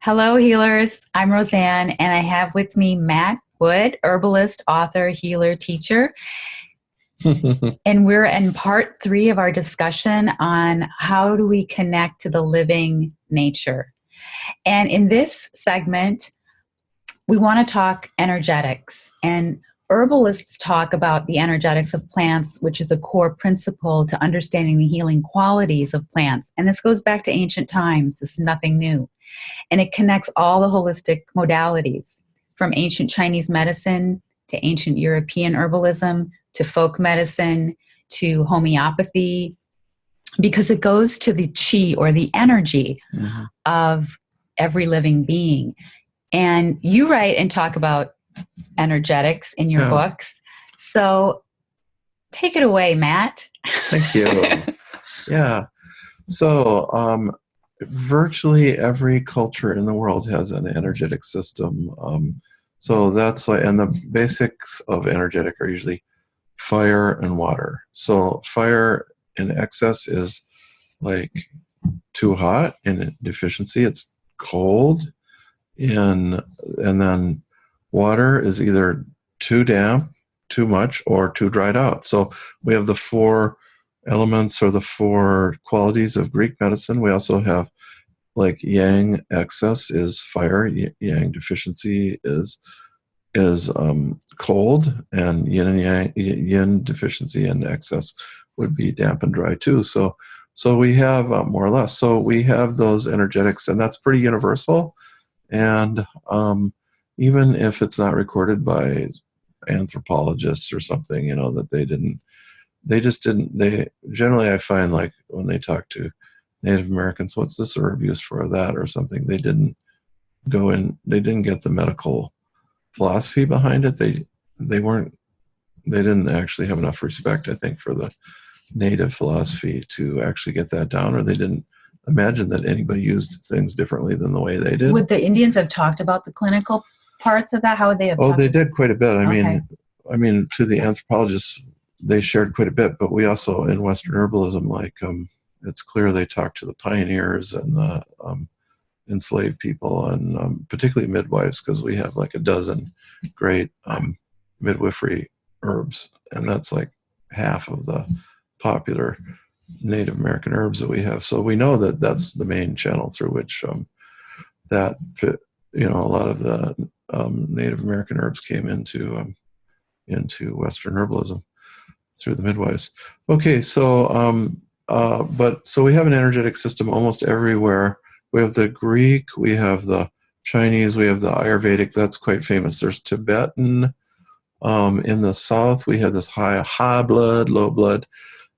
Hello, healers. I'm Roseanne, and I have with me Matt Wood, herbalist, author, healer, teacher. And we're in part three of our discussion on how do we connect to the living nature. And in this segment, we want to talk energetics. And herbalists talk about the energetics of plants, which is a core principle to understanding the healing qualities of plants. And this goes back to ancient times. This is nothing new. And it connects all the holistic modalities from ancient Chinese medicine to ancient European herbalism to folk medicine to homeopathy, because it goes to the chi or the energy of every living being. And you write and talk about energetics in your books. So take it away, Matt. Thank you. Yeah. So virtually every culture in the world has an energetic system. So that's like, and the basics of energetic are usually fire and water. So fire in excess is like too hot, in deficiency it's cold, and then water is either too damp, too much, or too dried out. So we have the four elements or the four qualities of Greek medicine. We also have like yang excess is fire, yang deficiency is cold, and yin and yang, yin deficiency and excess would be damp and dry too. So we have more or less. So we have those energetics, and that's pretty universal. And even if it's not recorded by anthropologists or something, that they generally, I find, like when they talk to Native Americans, what's this herb used for, that or something, they didn't get the medical philosophy behind it. They didn't actually have enough respect, I think, for the native philosophy to actually get that down, or they didn't imagine that anybody used things differently than the way they did. Would the Indians have talked about the clinical parts of that? How would they have? Oh, they did quite a bit. I mean, to the anthropologists, they shared quite a bit. But we also, in Western herbalism, like it's clear they talked to the pioneers and the enslaved people, and particularly midwives, because we have like a dozen great midwifery herbs, and that's like half of the popular Native American herbs that we have. So we know that that's the main channel through which a lot of the Native American herbs came into Western herbalism through the midwives. Okay, so so we have an energetic system almost everywhere. We have the Greek, we have the Chinese, we have the Ayurvedic. That's quite famous. There's Tibetan. In the South, we have this high blood, low blood,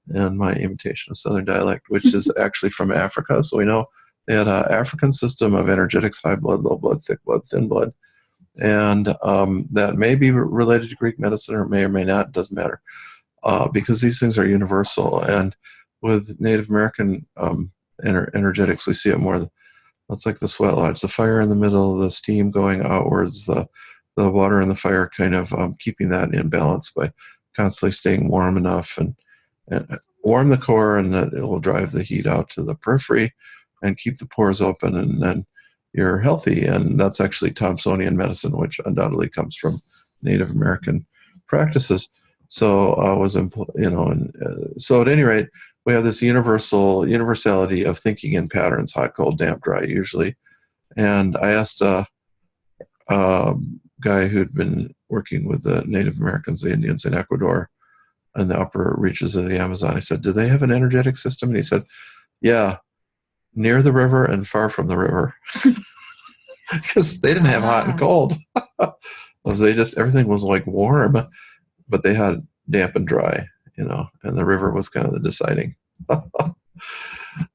and my imitation of Southern dialect, which is actually from Africa. So we know they had an African system of energetics: high blood, low blood, thick blood, thin blood. And that may be related to Greek medicine, or may not, it doesn't matter, because these things are universal. And with Native American energetics, we see it more. It's like the sweat lodge, the fire in the middle, the steam going outwards, the water and the fire kind of keeping that in balance by constantly staying warm enough and warm the core, and that it will drive the heat out to the periphery and keep the pores open, and then you're healthy. And that's actually Thompsonian medicine, which undoubtedly comes from Native American practices. So so at any rate, we have this universality of thinking in patterns: hot, cold, damp, dry, usually. And I asked a guy who'd been working with the Native Americans, the Indians in Ecuador, in the upper reaches of the Amazon. I said, do they have an energetic system? And he said, yeah, near the river and far from the river. Because they didn't have hot and cold. Everything was like warm, but they had damp and dry, and the river was kind of the deciding.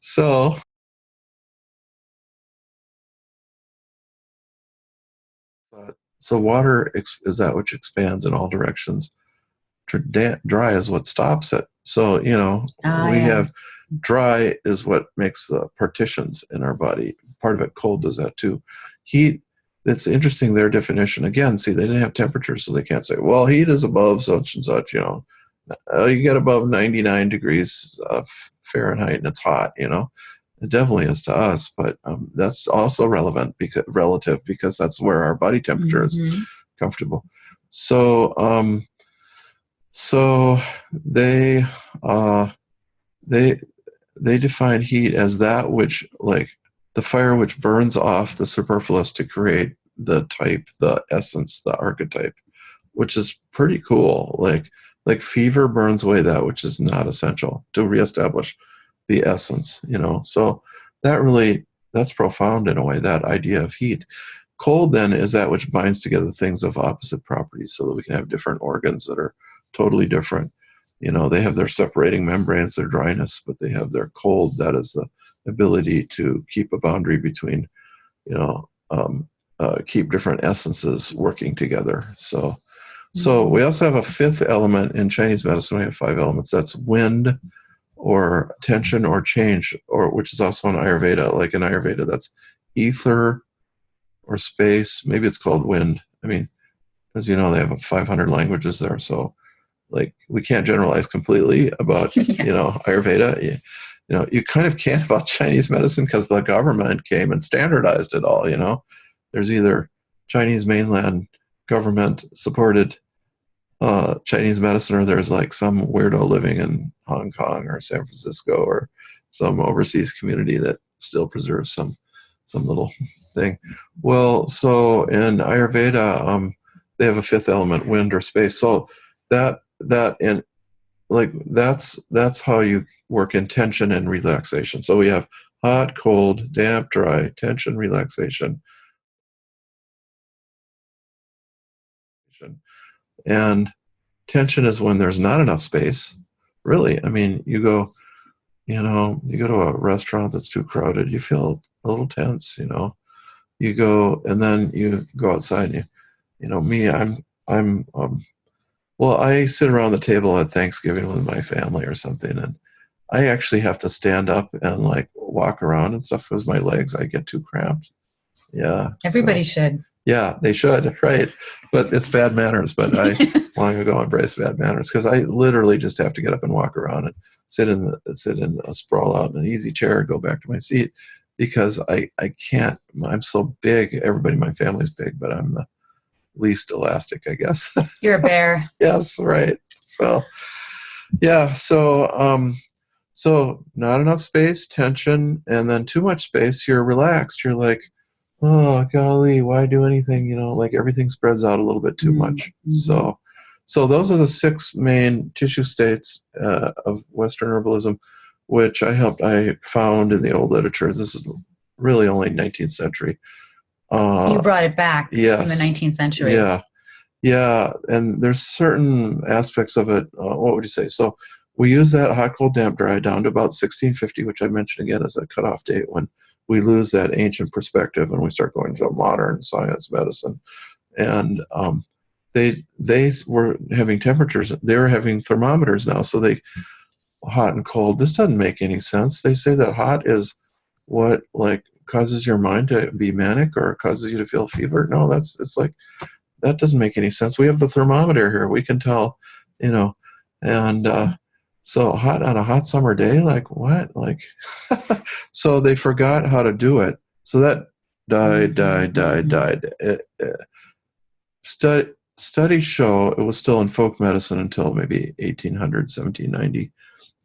So water is that which expands in all directions. Dry is what stops it. So, we have dry is what makes the partitions in our body. Part of it, cold, does that too. Heat, it's interesting, their definition. Again, see, they didn't have temperature, so they can't say, well, heat is above such and such, you get above 99 degrees Fahrenheit and it's hot, It definitely is to us, but that's also relative because that's where our body temperature is comfortable. So so they they define heat as that which, like, the fire which burns off the superfluous to create the type, the essence, the archetype, which is pretty cool. Like fever burns away that which is not essential to reestablish the essence, you know. So that's profound in a way, that idea of heat. Cold then is that which binds together things of opposite properties so that we can have different organs that are totally different. You know, they have their separating membranes, their dryness, but they have their cold. That is the ability to keep a boundary between, you know, keep different essences working together. So we also have a fifth element in Chinese medicine. We have 5 elements. That's wind, or tension, or change, or which is also in Ayurveda. Like in Ayurveda, that's ether or space. Maybe it's called wind. I mean, as you know, they have 500 languages there. So, like, we can't generalize completely about, you know, Ayurveda. You know, you kind of can't about Chinese medicine because the government came and standardized it all, you know. There's either Chinese mainland government supported Chinese medicine, or there's like some weirdo living in Hong Kong or San Francisco or some overseas community that still preserves some little thing. Well, so in Ayurveda, they have a 5th element, wind or space. So that's how you work in tension and relaxation. So we have hot, cold, damp, dry, tension, relaxation. And tension is when there's not enough space. Really, I mean, you go to a restaurant that's too crowded, you feel a little tense, you know. You go, and then you go outside, and you know, me, well, I sit around the table at Thanksgiving with my family or something, and I actually have to stand up and like walk around and stuff because my legs, I get too cramped. Yeah. Everybody should. Yeah, they should, right? But it's bad manners. But I long ago embraced bad manners because I literally just have to get up and walk around and sit in a sprawl out in an easy chair, go back to my seat, because I can't. I'm so big. Everybody in my family's big, but I'm the least elastic, I guess. You're a bear. Yes, right. So yeah, so not enough space, tension, and then too much space, you're relaxed. You're like, oh golly, why do anything? You know, like everything spreads out a little bit too much. So those are the 6 main tissue states of Western herbalism, which I found in the old literature. This is really only 19th century. You brought it back from the 19th century. Yeah, and there's certain aspects of it. What would you say? So we use that hot, cold, damp, dry down to about 1650, which I mentioned again as a cutoff date when we lose that ancient perspective and we start going to modern science medicine. And they were having temperatures. They were having thermometers now, so they hot and cold. This doesn't make any sense. They say that hot is what like causes your mind to be manic or causes you to feel fever. No, it's like that doesn't make any sense. We have the thermometer here. We can tell, you know, and so hot on a hot summer day, like what? Like, so they forgot how to do it. So that died. Studies show it was still in folk medicine until maybe 1800, 1790.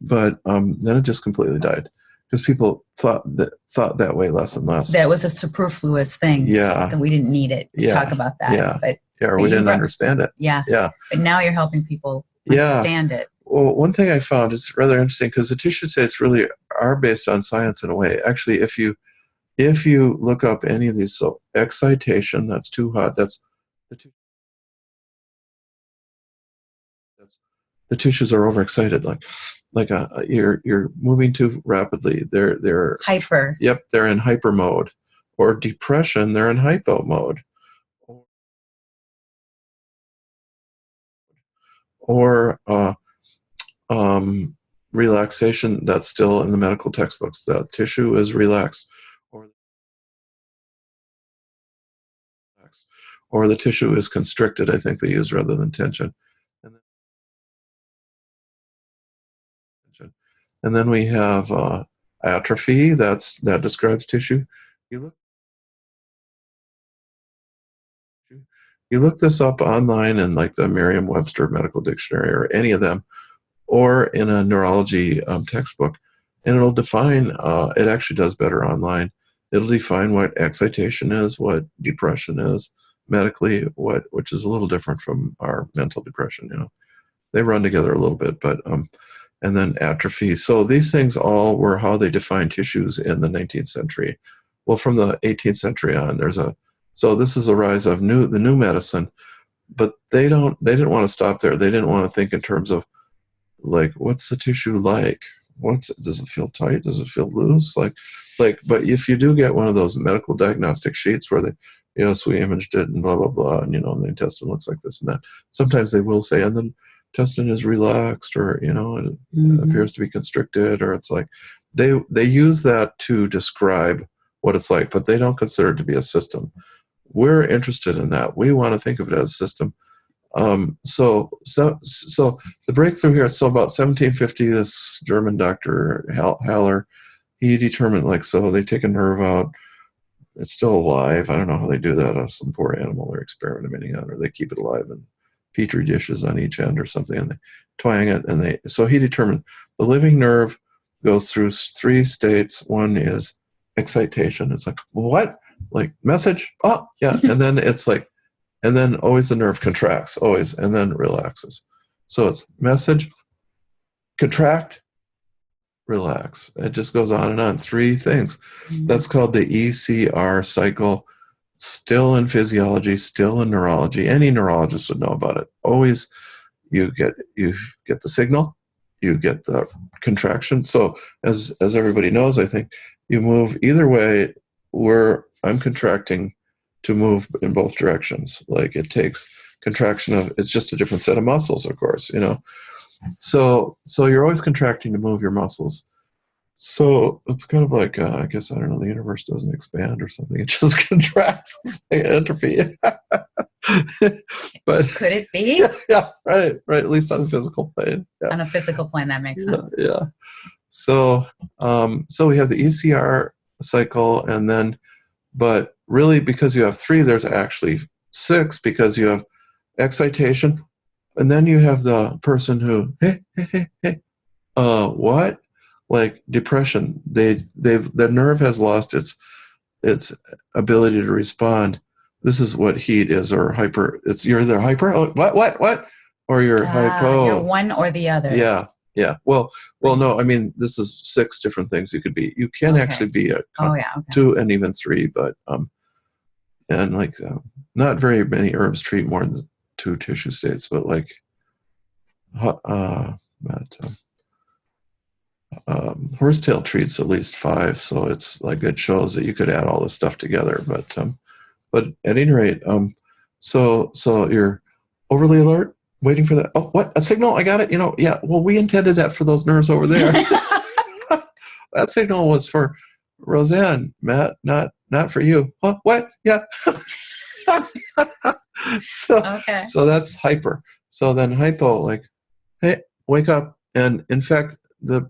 But then it just completely died because people thought that way less and less. That was a superfluous thing. Yeah. That we didn't need it to talk about that. Yeah. Or we didn't understand it. Yeah. But now you're helping people understand it. Well, one thing I found is rather interesting because the tissue states really are based on science in a way. Actually, if you look up any of these, so excitation, that's too hot. That's the tissues are overexcited, like you're moving too rapidly. They're hyper. Yep, they're in hyper mode. Or depression, they're in hypo mode. Or relaxation, that's still in the medical textbooks. The tissue is relaxed, or the tissue is constricted. I think they use rather than tension. And then we have atrophy, that describes tissue. You look this up online in like the Merriam-Webster Medical Dictionary or any of them, or in a neurology textbook, and it'll define, it actually does better online. It'll define what excitation is, what depression is medically, which is a little different from our mental depression. They run together a little bit, but and then atrophy. So these things all were how they defined tissues in the 19th century. Well, from the 18th century on, so this is a rise of the new medicine, but they didn't want to stop there. They didn't want to think in terms of like, what's the tissue like? Does it feel tight? Does it feel loose? But if you do get one of those medical diagnostic sheets where we imaged it and blah, blah, blah, and, the intestine looks like this and that, sometimes they will say, and the intestine is relaxed, or, it appears to be constricted, or it's like, they use that to describe what it's like, but they don't consider it to be a system. We're interested in that. We want to think of it as a system. So the breakthrough here, so about 1750, this German doctor, Haller, he determined, they take a nerve out, it's still alive. I don't know how they do that on some poor animal they're experimenting on, or they keep it alive in petri dishes on each end or something, and they twang it, so he determined the living nerve goes through 3 states. One is excitation. It's like, what? Like, message? Oh, yeah. And then it's like, and then always the nerve contracts, always, and then relaxes. So it's message, contract, relax. It just goes on and on. 3 things. That's called the ECR cycle. Still in physiology, still in neurology. Any neurologist would know about it. Always, you get the signal, you get the contraction. So as everybody knows, I think, you move either way. Where I'm contracting to move in both directions. Like, it takes contraction it's just a different set of muscles, of course, So you're always contracting to move your muscles. So it's kind of like, I guess, I don't know, the universe doesn't expand or something. It just contracts. It's like entropy. But could it be? Yeah, right. At least on the physical plane. Yeah. On a physical plane, that makes sense. Yeah. So we have the ECR cycle, and then, but really, because you have 3, there's actually 6, because you have excitation, and then you have the person who, hey, what? Like depression. The nerve has lost its ability to respond. This is what heat is, or hyper. You're either hyper, what, or you're hypo. You're one or the other. Yeah. Well, no. I mean, this is 6 different things you could be. You can actually be 2 and even 3, but and not very many herbs treat more than 2 tissue states, but horsetail treats at least 5, so it's like, it shows that you could add all this stuff together. But at any rate, so you're overly alert, waiting for that. Oh, what? A signal? I got it. Yeah. Well, we intended that for those nerves over there. That signal was for Roseanne, Matt, not for you. Huh? What? Yeah. So that's hyper. So then hypo, like, hey, wake up. And in fact, the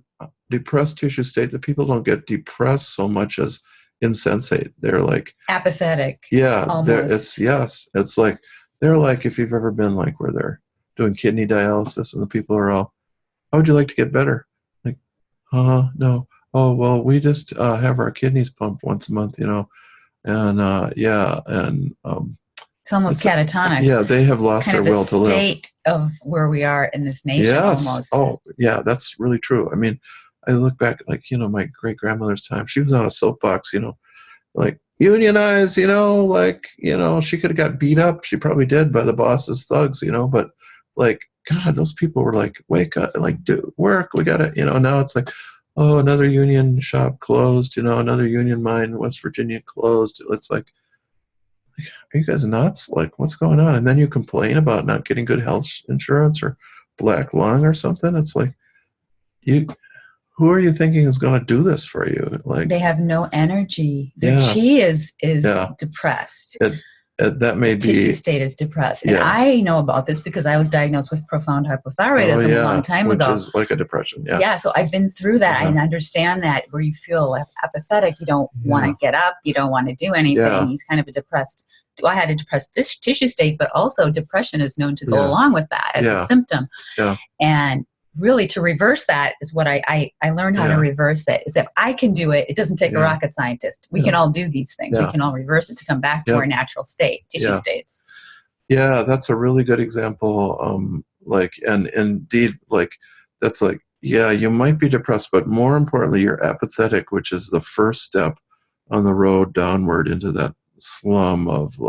depressed tissue state, the people don't get depressed so much as insensate. They're like apathetic. Yeah. Almost. It's like, they're like, if you've ever been like where they're doing kidney dialysis and the people are all, how would you like to get better? Like, no. Oh, well, we just have our kidneys pumped once a month, and it's almost catatonic. Yeah, they have lost their will to live. State of where we are in this nation. Yes. Almost. Oh, yeah, that's really true. I mean, I look back, like, my great grandmother's time. She was on a soapbox, like, unionize, she could have got beat up. She probably did by the boss's thugs, but like, God, those people were like, wake up, like, do work. We gotta, now it's like, oh, another union shop closed, another union mine in West Virginia closed. It's like, are you guys nuts? Like, what's going on? And then you complain about not getting good health insurance or black lung or something. It's like, who are you thinking is going to do this for you? Like, they have no energy. Their chi is depressed. that may be tissue state is depressed. And I know about this because I was diagnosed with profound hypothyroidism a long time ago. Which is like a depression. Yeah. So I've been through that. I understand that, where you feel apathetic. You don't want to get up. You don't want to do anything. You're kind of a depressed. I had a depressed tissue state, but also depression is known to go along with that as a symptom. Yeah. And really, to reverse that is what I learned how to reverse it. Is if I can do it, it doesn't take a rocket scientist. We can all do these things. We can all reverse it to come back to our natural state, tissue states. Yeah, that's a really good example. And indeed, that's you might be depressed, but more importantly, you're apathetic, which is the first step on the road downward into that slum of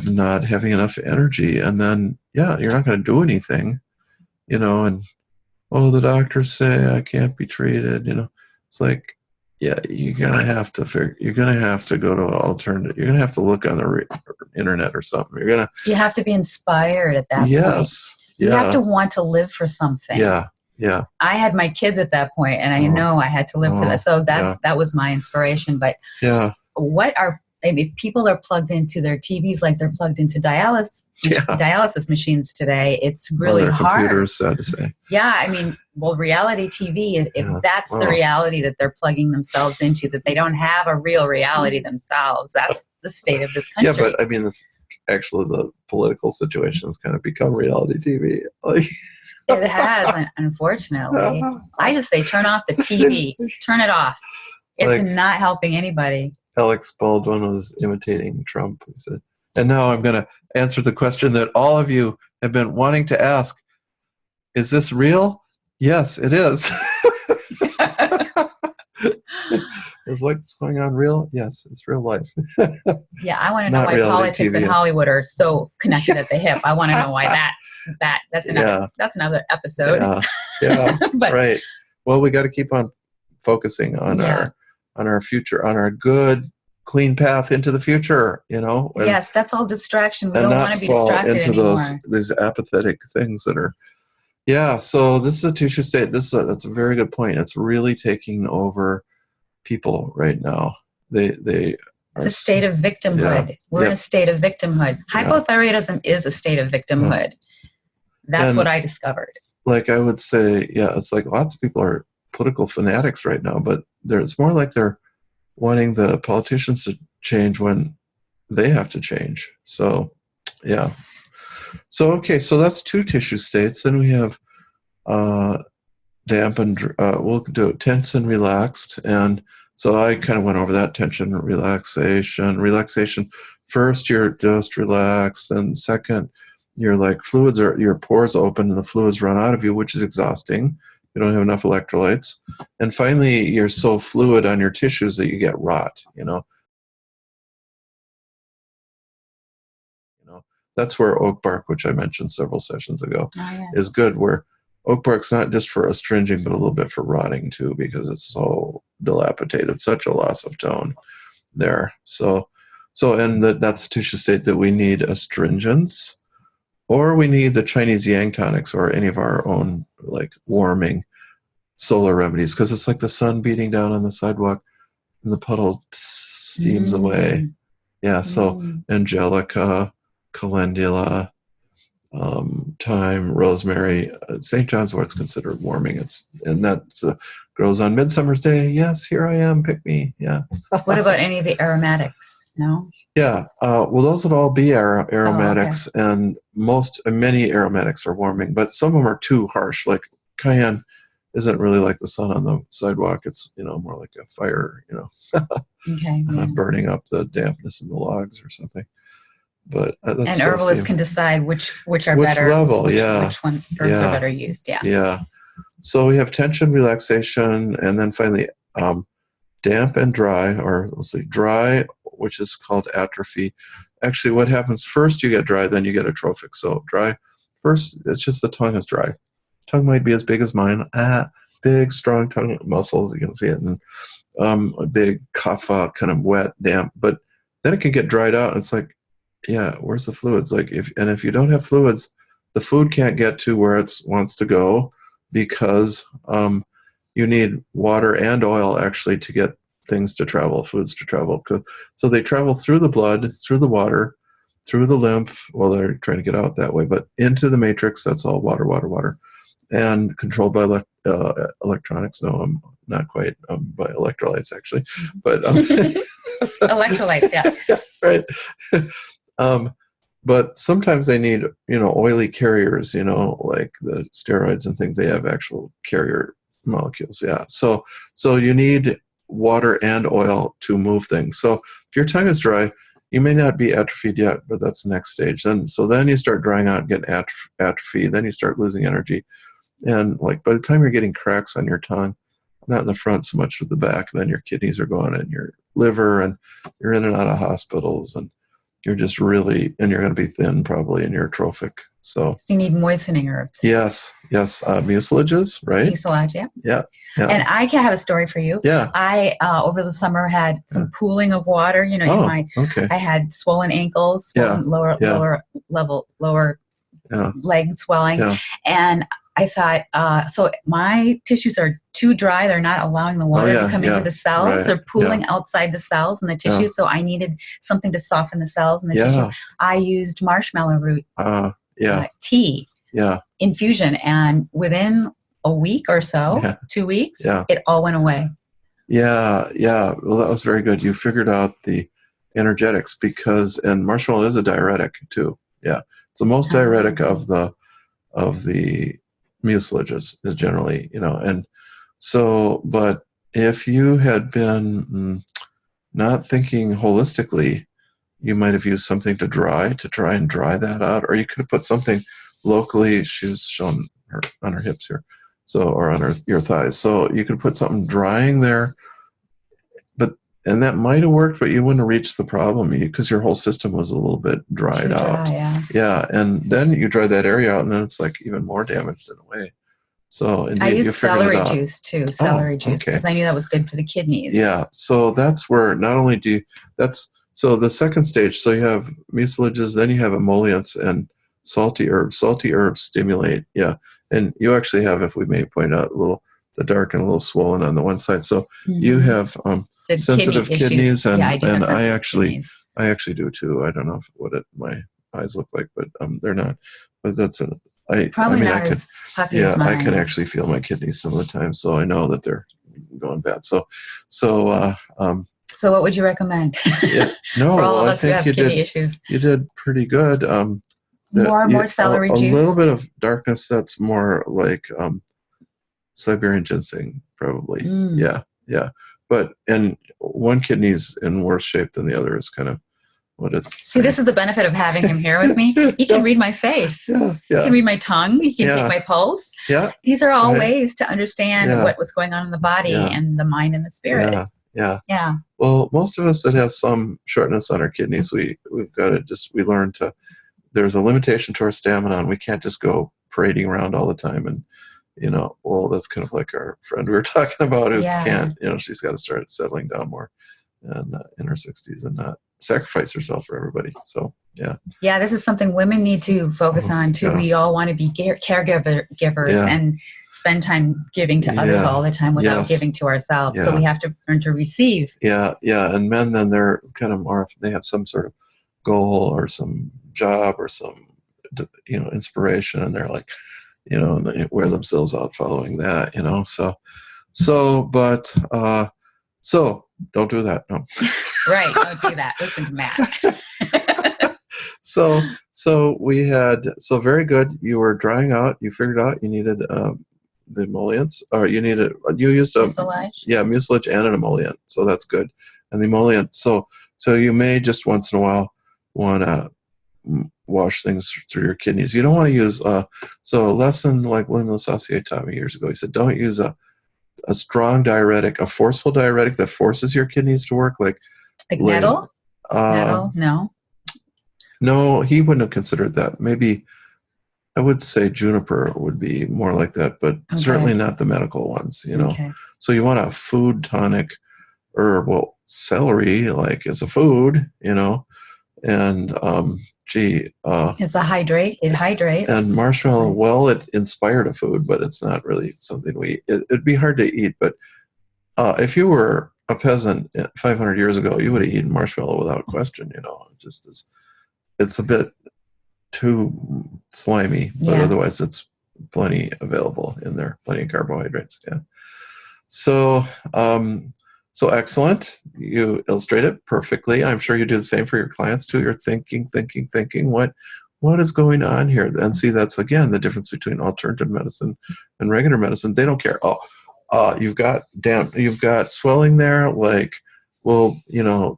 not having enough energy. And then, you're not going to do anything. And the doctors say I can't be treated. It's like, you're gonna have to go to an alternative. You're gonna have to look on the internet or something. You have to be inspired at that point. You have to want to live for something. Yeah. I had my kids at that point, and I know I had to live for that. So that was my inspiration. But if people are plugged into their TVs like they're plugged into dialysis machines today, it's really hard. Computers, sad to say. Yeah, reality TV, if that's the reality that they're plugging themselves into, that they don't have a real reality themselves, that's the state of this country. Yeah, but the political situation has kind of become reality TV. It has, unfortunately. I just say turn off the TV. Turn it off. It's not helping anybody. Alex Baldwin was imitating Trump. He said, and now I'm going to answer the question that all of you have been wanting to ask. Is this real? Yes, it is. Is what's going on real? Yes, it's real life. Yeah, I want to know why politics in Hollywood are so connected at the hip. I want to know why that's another episode. Yeah. But, right. Well, we got to keep on focusing on our future, on our good, clean path into the future, yes, that's all distraction. We don't want to be distracted anymore. These apathetic things that are, so this is a tissue state. That's a very good point. It's really taking over people right now. It's a state of victimhood. We're in a state of victimhood. Hypothyroidism is a state of victimhood. That's what I discovered. I would say, it's like lots of people are political fanatics right now, but it's more like they're wanting the politicians to change when they have to change. So so that's two tissue states. Then we have damp and we'll do tense and relaxed. And so I kind of went over that: tension, relaxation. First, you're just relaxed, and second, you're your pores open and the fluids run out of you, which is exhausting. You don't have enough electrolytes. And finally, you're so fluid on your tissues that you get rot, That's where oak bark, which I mentioned several sessions ago, is good, where oak bark's not just for astringing, but a little bit for rotting too, because it's so dilapidated, such a loss of tone there. That's the tissue state that we need astringents, or we need the Chinese yang tonics, or any of our own warming solar remedies, because it's like the sun beating down on the sidewalk and the puddle steams away. So angelica, calendula, thyme, rosemary, St. John's wort's considered warming. That grows on Midsummer's Day. Yes, here I am, pick me. What about any of the aromatics? No? Well, those would all be aromatics, and many aromatics are warming, but some of them are too harsh. Like cayenne isn't really like the sun on the sidewalk. It's more like a fire, burning up the dampness in the logs or something. But and herbalists can decide which are better. Level, which one herbs are better used. So we have tension, relaxation, and then finally damp and dry, or let's say dry, which is called atrophy. Actually, what happens first, you get dry, then you get atrophic. So dry, first, it's just the tongue is dry. Tongue might be as big as mine. Big, strong tongue muscles. You can see it. And a big kapha, kind of wet, damp. But then it can get dried out. And it's like, where's the fluids? If you don't have fluids, the food can't get to where it wants to go, because you need water and oil actually to get things to travel, foods to travel. So they travel through the blood, through the water, through the lymph. Well, they're trying to get out that way, but into the matrix. That's all water, water, water, and controlled by electronics. No, not quite, by electrolytes actually, but electrolytes, yeah. Yeah, right. But sometimes they need, oily carriers, like the steroids and things. They have actual carrier molecules. Yeah. So you need water and oil to move things. So if your tongue is dry, you may not be atrophied yet, but that's the next stage. Then you start drying out and getting atrophy. Then you start losing energy. And like by the time you're getting cracks on your tongue, not in the front so much with the back, then your kidneys are going and your liver, and you're in and out of hospitals, and you're just really, and you're going to be thin probably, and you're atrophic. So you need moistening herbs. Yes. Mucilages, right? Mucilage, yeah. Yeah. And I can have a story for you. Yeah. I over the summer had some pooling of water. Okay. I had swollen ankles, lower leg swelling, and I thought, so my tissues are too dry. They're not allowing the water to come into the cells. Right. They're pooling outside the cells and the tissue. So I needed something to soften the cells and the tissue. I used marshmallow root tea infusion, and within a week or so, 2 weeks, it all went away. Yeah. Well, that was very good. You figured out the energetics, and marshmallow is a diuretic too. Yeah, it's the most diuretic of the mucilages is generally, and so, but if you had been not thinking holistically, you might have used something to try and dry that out, or you could have put something locally. She's shown her on her hips here, or on your thighs. So you could put something drying there, and that might have worked, but you wouldn't have reached the problem because your whole system was a little bit dried out. Yeah, and then you dry that area out, and then it's like even more damaged in a way. So indeed, I used celery juice too, because I knew that was good for the kidneys. Yeah, so that's where not only so the second stage, so you have mucilages, then you have emollients and salty herbs. Salty herbs stimulate, and you actually have, if we may point out, the dark and a little swollen on the one side. So you have sensitive kidneys, and I actually do too. I don't know what my eyes look like, but they're not. But that's as puffy as mine. I can actually feel my kidneys some of the time, so I know that they're going bad. So what would you recommend? No, for all of us who have kidney issues. You did pretty good. More celery juice. A little bit of darkness. That's more like Siberian ginseng, probably. Yeah. But and one kidney's in worse shape than the other is kind of what it's. See, this is the benefit of having him here with me. He can read my face. He can read my tongue. He can take my pulse. Yeah. These are all ways to understand what's going on in the body and the mind and the spirit. Yeah. Well, most of us that have some shortness on our kidneys, we've got to we learn to. There's a limitation to our stamina, and we can't just go parading around all the time. And that's kind of like our friend we were talking about who can't. She's got to start settling down more, and in her 60s, and not sacrifice herself for everybody. So this is something women need to focus on too. We all want to be caregivers and spend time giving to others all the time without giving to ourselves. So we have to learn to receive. And men, then they're kind of more, they have some sort of goal or some job or some inspiration, and they're like, and they wear themselves out following that, so don't do that. No. Right. Don't do that. Listen to Matt. So we had, very good. You were drying out. You figured out you needed the emollients, or you used mucilage. Mucilage and an emollient. So that's good. And the emollient. So you may just once in a while want to wash things through your kidneys. You don't want to use, a lesson like William Lasassier taught me years ago. He said, don't use a strong diuretic, a forceful diuretic that forces your kidneys to work, like nettle? Nettle? No, he wouldn't have considered that. Maybe I would say juniper would be more like that, but certainly not the medical ones, Okay. So you want a food tonic herb. Well, celery, like, is a food, and it's a hydrate. It hydrates. And marshmallow, well, it inspired a food, but it's not really something it'd be hard to eat. But if you were a peasant 500 years ago, you would have eaten marshmallow without question. Just as it's a bit too slimy, but otherwise it's plenty available in there, plenty of carbohydrates. Yeah. So, so excellent. You illustrate it perfectly. I'm sure you do the same for your clients too. You're thinking, what is going on here? And see, that's again the difference between alternative medicine and regular medicine. They don't care. You've got swelling there. Like, well,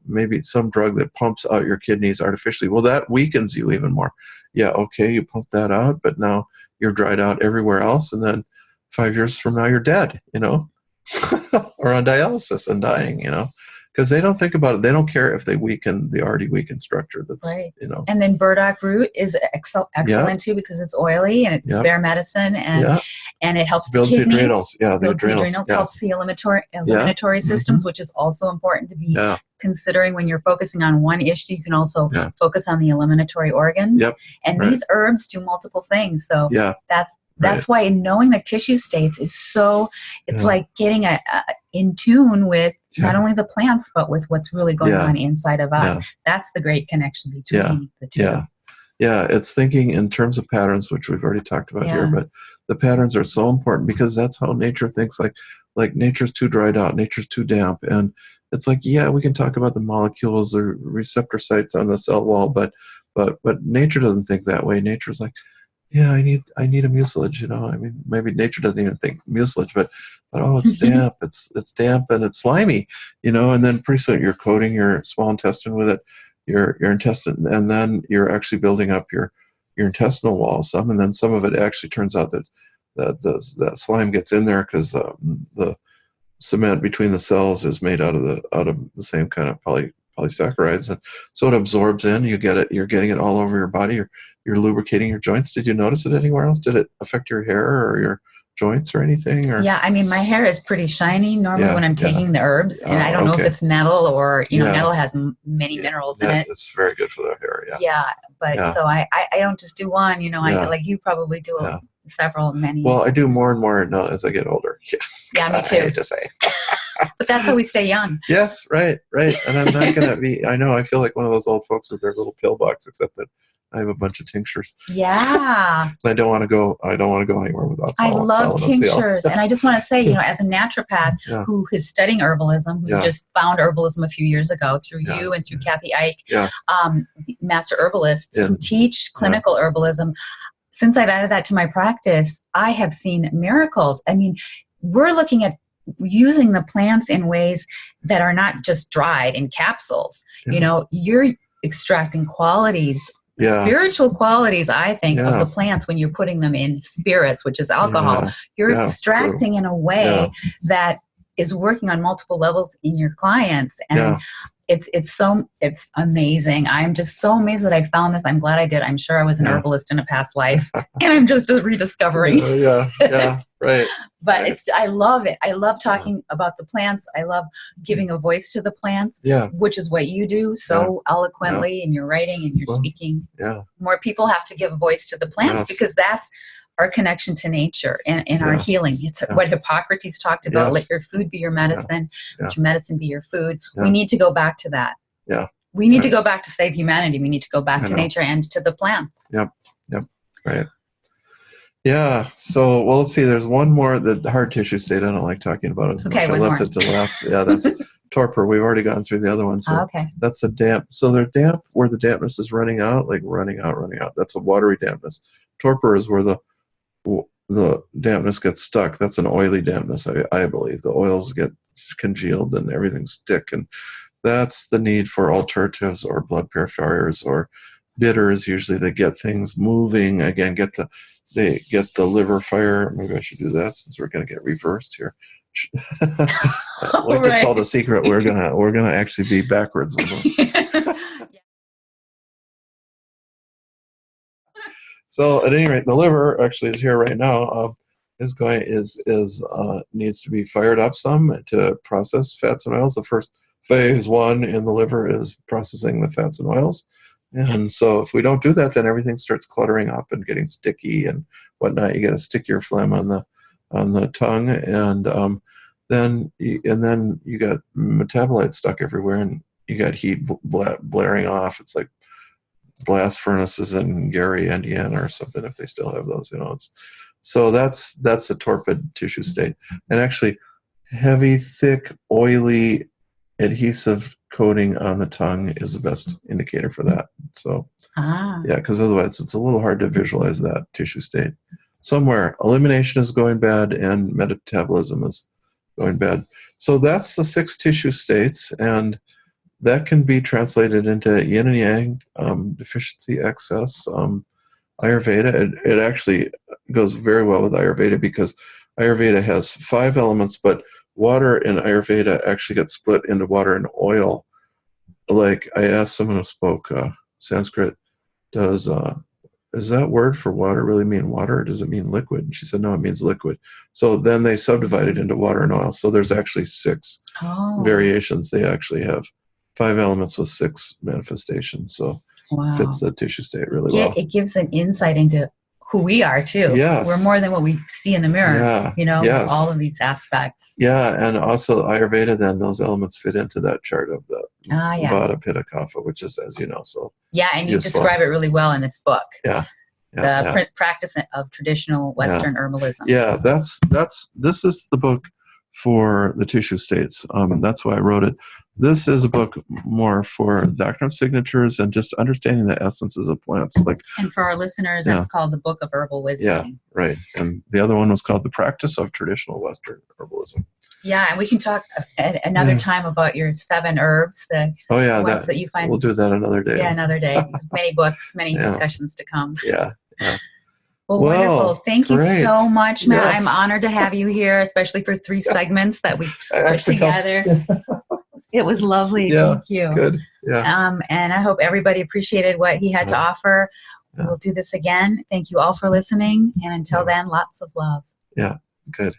maybe some drug that pumps out your kidneys artificially. Well, that weakens you even more. Yeah, okay, you pump that out, but now you're dried out everywhere else, and then 5 years from now you're dead. Or on dialysis and dying. Because they don't think about it. They don't care if they weaken the already weakened structure. That's right. And then burdock root is excellent too, because it's oily and it's bare medicine, and it helps builds the kidneys. The adrenals. Yeah, the adrenals. Helps the eliminatory systems, which is also important to be considering when you're focusing on one issue. You can also focus on the eliminatory organs. And these herbs do multiple things. So that's why knowing the tissue states is so, it's like getting in tune with not only the plants, but with what's really going on inside of us. That's the great connection between the two. Yeah, it's thinking in terms of patterns, which we've already talked about here, but the patterns are so important because that's how nature thinks. Like nature's too dried out, nature's too damp. And it's like, we can talk about the molecules or receptor sites on the cell wall, but nature doesn't think that way. Nature's like, I need a mucilage, I mean, maybe nature doesn't even think mucilage, but it's damp, it's damp and it's slimy, and then pretty soon you're coating your small intestine with it, your intestine, and then you're actually building up your intestinal wall some, and then some of it actually turns out that slime gets in there because the cement between the cells is made out of the same kind of polysaccharides, and so it absorbs in. You're getting it all over your body. You're lubricating your joints. Did you notice it anywhere else? Did it affect your hair or your joints or anything? Or? Yeah, I mean, my hair is pretty shiny normally when I'm taking the herbs, and I don't know if it's nettle or nettle has many minerals in it. It's very good for the hair. So I don't just do one. I like you probably do several, many. Well, I do more and more now as I get older. Yeah, me too. I hate to say. But that's how we stay young. Yes, right. And I'm not going to be, I feel like one of those old folks with their little pill box, except that I have a bunch of tinctures. Yeah. I don't want to go anywhere without I love tinctures. And I just want to say, as a naturopath who is studying herbalism, who's just found herbalism a few years ago through you and through Kathy Ike, master herbalists who teach clinical herbalism, since I've added that to my practice, I have seen miracles. I mean, we're looking at using the plants in ways that are not just dried in capsules. You're extracting qualities, spiritual qualities, I think, of the plants when you're putting them in spirits, which is alcohol. You're extracting in a way that is working on multiple levels in your clients. And it's amazing. I'm just so amazed that I found this. I'm glad I did. I'm sure I was an herbalist in a past life, and I'm just rediscovering. Right. But I love it. I love talking about the plants. I love giving a voice to the plants, which is what you do so eloquently in your writing and your speaking. More people have to give a voice to the plants because that's our connection to nature and our healing. It's what Hippocrates talked about. Let your food be your medicine. Let your medicine be your food. We need to go back to that. We need to go back to save humanity. We need to go back to nature and to the plants. Right. Yeah. So, well, let's see. There's one more, the hard tissue state. I don't like talking about it as much. I left it to last. Yeah, that's torpor. We've already gone through the other ones. So that's the damp. So they're damp where the dampness is running out. That's a watery dampness. Torpor is where the dampness gets stuck. That's an oily dampness, I believe. The oils get congealed and everything stick, and that's the need for alternatives or blood purifiers or bitters. Usually they get things moving again. They get the liver fire. Maybe I should do that since we're going to get reversed here. Just told a secret. We're gonna actually be backwards. So at any rate, the liver actually is here right now. Needs to be fired up some to process fats and oils. The first phase 1 in the liver is processing the fats and oils. And so if we don't do that, then everything starts cluttering up and getting sticky and whatnot. You get a stickier phlegm on the tongue, and then you got metabolites stuck everywhere, and you got heat blaring off. It's like blast furnaces in Gary, Indiana, or something, if they still have those. So that's a torpid tissue state. And actually, heavy, thick, oily, adhesive coating on the tongue is the best indicator for that. So yeah, because otherwise it's a little hard to visualize that tissue state. Somewhere elimination is going bad and metabolism is going bad. So that's the 6 tissue states, and that can be translated into yin and yang, deficiency, excess, Ayurveda. It actually goes very well with Ayurveda, because Ayurveda has 5 elements, but water in Ayurveda actually gets split into water and oil. Like, I asked someone who spoke Sanskrit, does that word for water really mean water, or does it mean liquid? And she said, no, it means liquid. So then they subdivide it into water and oil. So there's actually 6 variations. They actually have 5 elements with 6 manifestations. So it fits the tissue state really well. It gives an insight into who we are too. Yes. We're more than what we see in the mirror, Yes. all of these aspects. Yeah, and also Ayurveda, then those elements fit into that chart of the Vata, Pitta, Kapha, which is, as you know, so and you describe it really well in this book. The practice of traditional Western herbalism. Yeah, this is the book for the tissue states. That's why I wrote it. This is a book more for doctrine of signatures and just understanding the essences of plants. And for our listeners, that's called the Book of Herbal Wisdom. Yeah, right. And the other one was called The Practice of Traditional Western Herbalism. Yeah, and we can talk at another time about your 7 herbs, the ones that you find. We'll do that another day. Yeah, another day. Many books, many discussions to come. Yeah. Well, wonderful. Thank you so much, Matt. Yes. I'm honored to have you here, especially for 3 segments that we put together. It was lovely. Thank you. Good. Yeah. And I hope everybody appreciated what he had to offer. We'll do this again. Thank you all for listening. And until then, lots of love. Yeah. Good.